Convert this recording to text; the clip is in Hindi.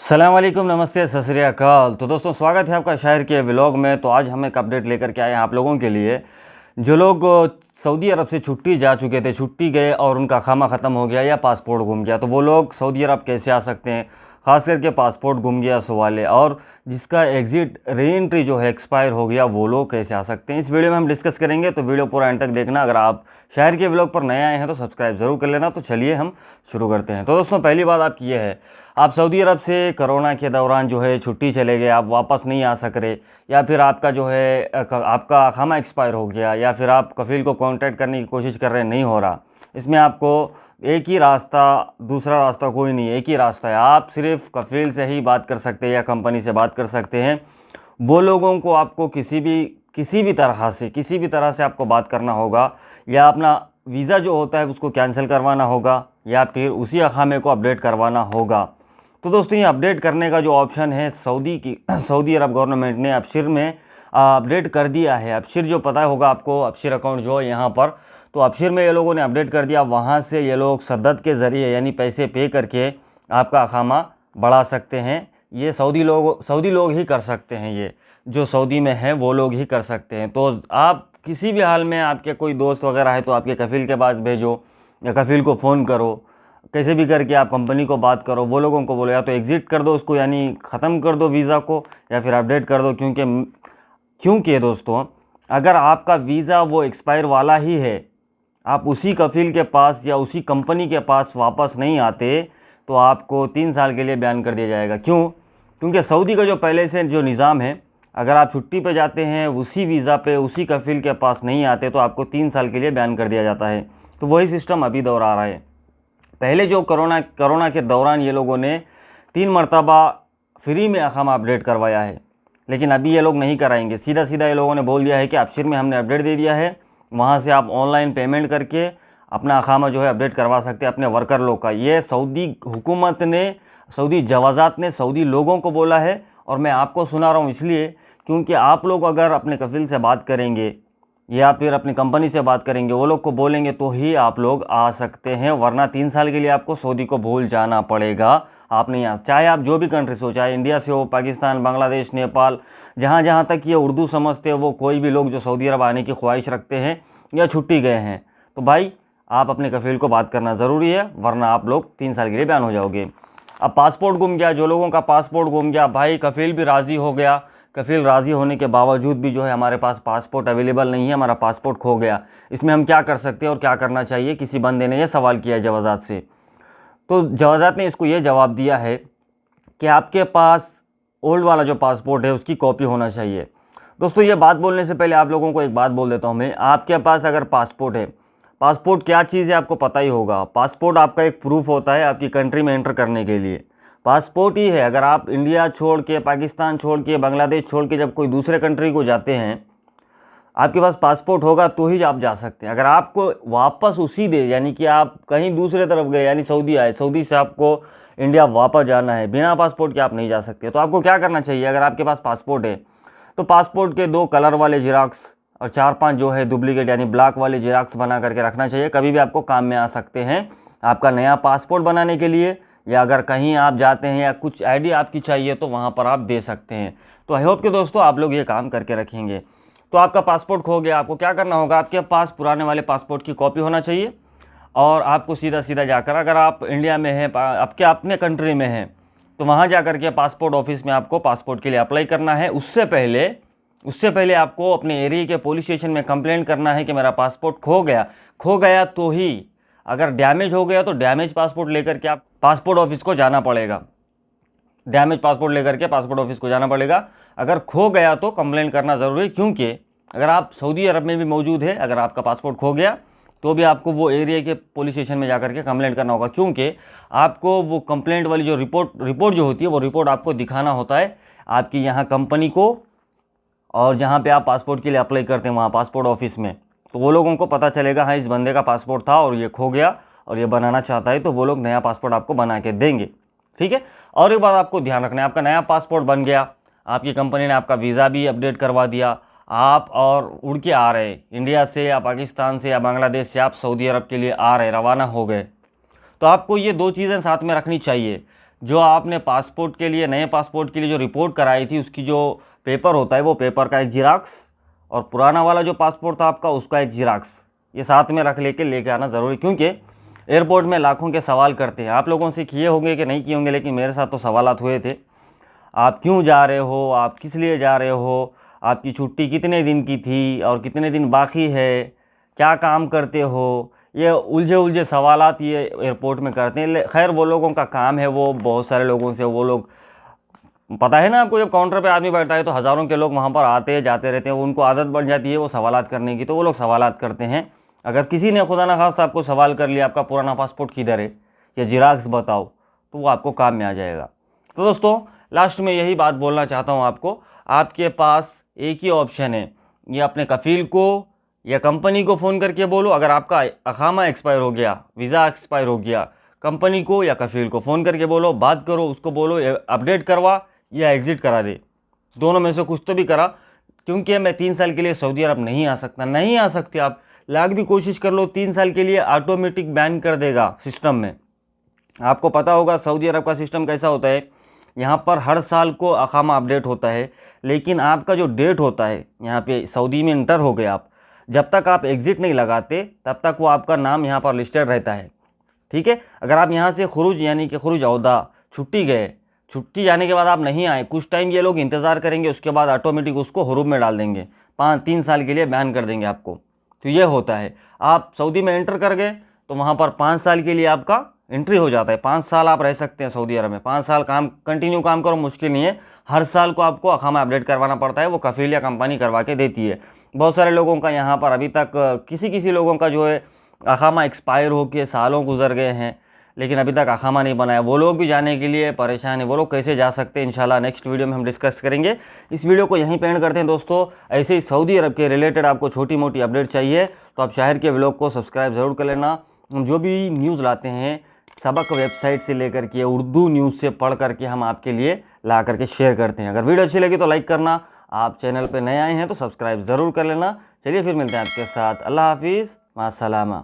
सलाम वालेकुम, नमस्ते, सत श्री अकाल। तो दोस्तों, स्वागत है आपका शहर के व्लॉग में। तो आज हम एक अपडेट लेकर के आए हैं आप लोगों के लिए। जो लोग सऊदी अरब से छुट्टी जा चुके थे, छुट्टी गए और उनका खामा ख़त्म हो गया या पासपोर्ट गुम गया, तो वो लोग सऊदी अरब कैसे आ सकते हैं। ख़ास करके पासपोर्ट गुम गया सवाल है, और जिसका एग्ज़िट री एंट्री जो है एक्सपायर हो गया, वो लोग कैसे आ सकते हैं। इस वीडियो में हम डिस्कस करेंगे, तो वीडियो पूरा एंड तक देखना। अगर आप शहर के व्लॉग पर नए आए हैं तो सब्सक्राइब ज़रूर कर लेना। तो चलिए हम शुरू करते हैं। तो दोस्तों, पहली बात आपकी ये है, आप सऊदी अरब से कोरोना के दौरान जो है छुट्टी चले गए, आप वापस नहीं आ सक रहे, या फिर आपका जो है आपका खामा एक्सपायर हो गया, या फिर आप कफ़ील को कांटेक्ट करने की कोशिश कर रहे हैं, नहीं हो रहा। इसमें आपको एक ही रास्ता, दूसरा रास्ता कोई नहीं है, एक ही रास्ता है। आप सिर्फ कफ़ील से ही बात कर सकते हैं या कंपनी से बात कर सकते हैं। वो लोगों को आपको किसी भी तरह से आपको बात करना होगा, या अपना वीज़ा जो होता है उसको कैंसिल करवाना होगा, या फिर उसी अखामे को अपडेट करवाना होगा। तो दोस्तों, ये अपडेट करने का जो ऑप्शन है सऊदी अरब गवर्नमेंट ने अबशिर में अपडेट कर दिया है। अबशिर जो पता होगा आपको, अबशिर अकाउंट जो है यहाँ पर, तो अबशिर में ये लोगों ने अपडेट कर दिया। वहाँ से ये लोग सद्दत के ज़रिए यानी पैसे पे करके आपका अखामा बढ़ा सकते हैं। ये सऊदी लोग ही कर सकते हैं, ये जो सऊदी में हैं वो लोग ही कर सकते हैं। तो आप किसी भी हाल में, आपके कोई दोस्त वगैरह है तो आपके कफ़ील के पास भेजो, या कफ़ील को फ़ोन करो, कैसे भी करके आप कंपनी को बात करो, वो लोगों को बोलो या तो एग्ज़िट कर दो उसको, यानी ख़त्म कर दो वीज़ा को, या फिर अपडेट कर दो। क्योंकि दोस्तों, अगर आपका वीज़ा वो एक्सपायर वाला ही है, आप उसी कफ़ील के पास या उसी कंपनी के पास वापस नहीं आते, तो आपको 3 साल के लिए बैन कर दिया जाएगा। क्यों? क्योंकि सऊदी का जो पहले से जो निज़ाम है, अगर आप छुट्टी पे जाते हैं, उसी वीज़ा पे उसी कफ़ील के पास नहीं आते, तो आपको 3 साल के लिए बैन कर दिया जाता है। तो वही सिस्टम अभी दोहरा रहा है। पहले जो कोरोना के दौरान ये लोगों ने 3 मरतबा फ्री में अखामा अपडेट करवाया है, लेकिन अभी ये लोग नहीं कराएंगे। सीधा ये लोगों ने बोल दिया है कि अबशिर में हमने अपडेट दे दिया है, वहाँ से आप ऑनलाइन पेमेंट करके अपना अखामा जो है अपडेट करवा सकते हैं अपने वर्कर लोग का। ये सऊदी हुकूमत ने, सऊदी जवाज़ात ने सऊदी लोगों को बोला है, और मैं आपको सुना रहा हूँ इसलिए क्योंकि आप लोग अगर अपने कफ़ील से बात करेंगे या फिर अपनी कंपनी से बात करेंगे, वो लोग को बोलेंगे, तो ही आप लोग आ सकते हैं, वरना 3 साल के लिए आपको सऊदी को भूल जाना पड़ेगा। आप नहीं आ, चाहे आप जो भी कंट्री से हो, चाहे इंडिया से हो, पाकिस्तान, बांग्लादेश, नेपाल, जहाँ तक ये उर्दू समझते हैं, वो कोई भी लोग जो सऊदी अरब आने की ख्वाहिश रखते हैं या छुट्टी गए हैं, तो भाई आप अपने कफ़ील को बात करना ज़रूरी है, वरना आप लोग 3 साल के लिए बैन हो जाओगे। अब पासपोर्ट गुम गया, जो लोगों का पासपोर्ट गुम गया, भाई कफ़ील भी राज़ी हो गया, कफ़ील राज़ी होने के बावजूद भी जो है हमारे पास पासपोर्ट अवेलेबल नहीं है, हमारा पासपोर्ट खो गया, इसमें हम क्या कर सकते हैं और क्या करना चाहिए, किसी बंदे ने यह सवाल किया जवाज़ात से। तो जवाज़ात ने इसको ये जवाब दिया है कि आपके पास ओल्ड वाला जो पासपोर्ट है उसकी कॉपी होना चाहिए। दोस्तों, ये बात बोलने से पहले आप लोगों को एक बात बोल देता हूँ मैं। आपके पास अगर पासपोर्ट है, पासपोर्ट क्या चीज़ है आपको पता ही होगा। पासपोर्ट आपका एक प्रूफ होता है आपकी कंट्री में एंटर करने के लिए, पासपोर्ट ही है। अगर आप इंडिया छोड़ के, पाकिस्तान छोड़ के, बांग्लादेश छोड़ के जब कोई दूसरे कंट्री को जाते हैं, आपके पास पासपोर्ट होगा तो ही आप जा सकते हैं। अगर आपको वापस उसी दे, यानी कि आप कहीं दूसरे तरफ गए, यानी सऊदी आए, सऊदी से आपको इंडिया वापस जाना है, बिना पासपोर्ट के आप नहीं जा सकते। तो आपको क्या करना चाहिए, अगर आपके पास पासपोर्ट है तो पासपोर्ट के 2 कलर वाले जिराक्स और 4-5 जो है डुप्लीकेट यानी ब्लैक वाले जिराक्स बना करके रखना चाहिए। कभी भी आपको काम में आ सकते हैं आपका नया पासपोर्ट बनाने के लिए, या अगर कहीं आप जाते हैं या कुछ आईडी आपकी चाहिए तो वहाँ पर आप दे सकते हैं। तो आई होप कि दोस्तों आप लोग ये काम करके रखेंगे। तो आपका पासपोर्ट खो गया, आपको क्या करना होगा, आपके पास पुराने वाले पासपोर्ट की कॉपी होना चाहिए, और आपको सीधा जाकर, अगर आप इंडिया में हैं, आपके अपने कंट्री में हैं, तो वहाँ जा कर के पासपोर्ट ऑफिस में आपको पासपोर्ट के लिए अप्लाई करना है। उससे पहले आपको अपने एरिया के पुलिस स्टेशन में कंप्लेंट करना है कि मेरा पासपोर्ट खो गया। तो ही, अगर डैमेज हो गया तो डैमेज पासपोर्ट लेकर के आप पासपोर्ट ऑफिस को जाना पड़ेगा। डैमेज पासपोर्ट लेकर के पासपोर्ट ऑफिस को जाना पड़ेगा। अगर खो गया तो कंप्लेंट करना ज़रूरी है, क्योंकि अगर आप सऊदी अरब में भी मौजूद है, अगर आपका पासपोर्ट खो गया तो भी आपको वो एरिया के पुलिस स्टेशन में जाकर के कंप्लेंट करना होगा, क्योंकि आपको वो कंप्लेंट वाली जो रिपोर्ट जो होती है, वो रिपोर्ट आपको दिखाना होता है आपकी यहाँ कंपनी को, और जहाँ पे आप पासपोर्ट के लिए अप्लाई करते हैं वहाँ पासपोर्ट ऑफिस में। तो वो लोगों को पता चलेगा, हाँ इस बंदे का पासपोर्ट था और ये खो गया और ये बनाना चाहता है, तो वो लोग नया पासपोर्ट आपको बना के देंगे। ठीक है। और एक बात आपको ध्यान रखना है, आपका नया पासपोर्ट बन गया, आपकी कंपनी ने आपका वीज़ा भी अपडेट करवा दिया, आप और उड़ के आ रहे इंडिया से या पाकिस्तान से या बांग्लादेश से, आप सऊदी अरब के लिए आ रहे, रवाना हो गए, तो आपको ये 2 चीज़ें साथ में रखनी चाहिए। जो आपने पासपोर्ट के लिए, नए पासपोर्ट के लिए जो रिपोर्ट कराई थी, उसकी जो पेपर होता है वो पेपर का एक जिराक्स, और पुराना वाला जो पासपोर्ट था आपका उसका एक जिराक्स, ये साथ में रख लेके आना ज़रूरी, क्योंकि एयरपोर्ट में लाखों के सवाल करते हैं। आप लोगों से किए होंगे कि नहीं किए होंगे, लेकिन मेरे साथ तो सवालात हुए थे। आप क्यों जा रहे हो, आप किस लिए जा रहे हो, आपकी छुट्टी कितने दिन की थी और कितने दिन बाकी है, क्या काम करते हो, ये उलझे उलझे सवालात ये एयरपोर्ट में करते हैं। खैर वो लोगों का काम है, वो बहुत सारे लोगों से, वो लोग, पता है ना आपको, जब काउंटर पे आदमी बैठता है तो हज़ारों के लोग वहाँ पर आते जाते रहते हैं, उनको आदत बन जाती है वो सवालात करने की, तो वो लोग सवालात करते हैं। अगर किसी ने खुदा न खास्ता आपको सवाल कर लिया, आपका पुराना पासपोर्ट किधर है या जिराक्स बताओ, तो वो आपको काम में आ जाएगा। तो दोस्तों लास्ट में यही बात बोलना चाहता हूँ आपको, आपके पास एक ही ऑप्शन है, ये अपने कफ़ील को या कंपनी को फ़ोन करके बोलो। अगर आपका अखामा एक्सपायर हो गया, वीज़ा एक्सपायर हो गया, कंपनी को या कफ़ील को फ़ोन करके बोलो, बात करो, उसको बोलो अपडेट करवा या एग्ज़िट करा दे, दोनों में से कुछ तो भी करा, क्योंकि मैं 3 साल के लिए सऊदी अरब नहीं आ सकता। नहीं आ सकते आप, लाख भी कोशिश कर लो, 3 साल के लिए ऑटोमेटिक बैन कर देगा सिस्टम में। आपको पता होगा सऊदी अरब का सिस्टम कैसा होता है, यहाँ पर हर साल को अखामा अपडेट होता है, लेकिन आपका जो डेट होता है, यहाँ पे सऊदी में इंटर हो गए आप, जब तक आप एग्ज़िट नहीं लगाते तब तक वो आपका नाम यहाँ पर लिस्टेड रहता है। ठीक है, अगर आप यहाँ से खुरूज यानी कि खुरूज औदा छुट्टी गए, छुट्टी जाने के बाद आप नहीं आए, कुछ टाइम ये लोग इंतज़ार करेंगे, उसके बाद ऑटोमेटिक उसको हुरूब में डाल देंगे, 3 साल के लिए बैन कर देंगे आपको। तो ये होता है, आप सऊदी में एंटर कर गए तो वहाँ पर 5 साल के लिए आपका एंट्री हो जाता है, 5 साल आप रह सकते हैं सऊदी अरब में। 5 साल काम कंटिन्यू काम करो, मुश्किल नहीं है, हर साल को आपको अखामा अपडेट करवाना पड़ता है, वो कफ़ील या कंपनी करवा के देती है। बहुत सारे लोगों का यहाँ पर अभी तक किसी लोगों का जो है अखामा एक्सपायर हो के सालों गुजर गए हैं, लेकिन अभी तक अखामा नहीं बनाया, वो लोग भी जाने के लिए परेशान है। वो लोग कैसे जा सकते हैं, इंशाल्लाह नेक्स्ट वीडियो में हम डिस्कस करेंगे। इस वीडियो को यहीं पे एंड करते हैं दोस्तों। ऐसे ही सऊदी अरब के रिलेटेड आपको छोटी मोटी अपडेट चाहिए तो आप शाहिर के व्लॉग को सब्सक्राइब ज़रूर कर लेना। हम जो भी न्यूज़ लाते हैं सबक वेबसाइट से लेकर के उर्दू न्यूज़ से पढ़ करके हम आपके लिए ला करके शेयर करते हैं। अगर वीडियो अच्छी लगी तो लाइक करना, आप चैनल पे नए आए हैं तो सब्सक्राइब ज़रूर कर लेना। चलिए फिर मिलते हैं आपके साथ, अल्लाह हाफिज़, मास्सलामा।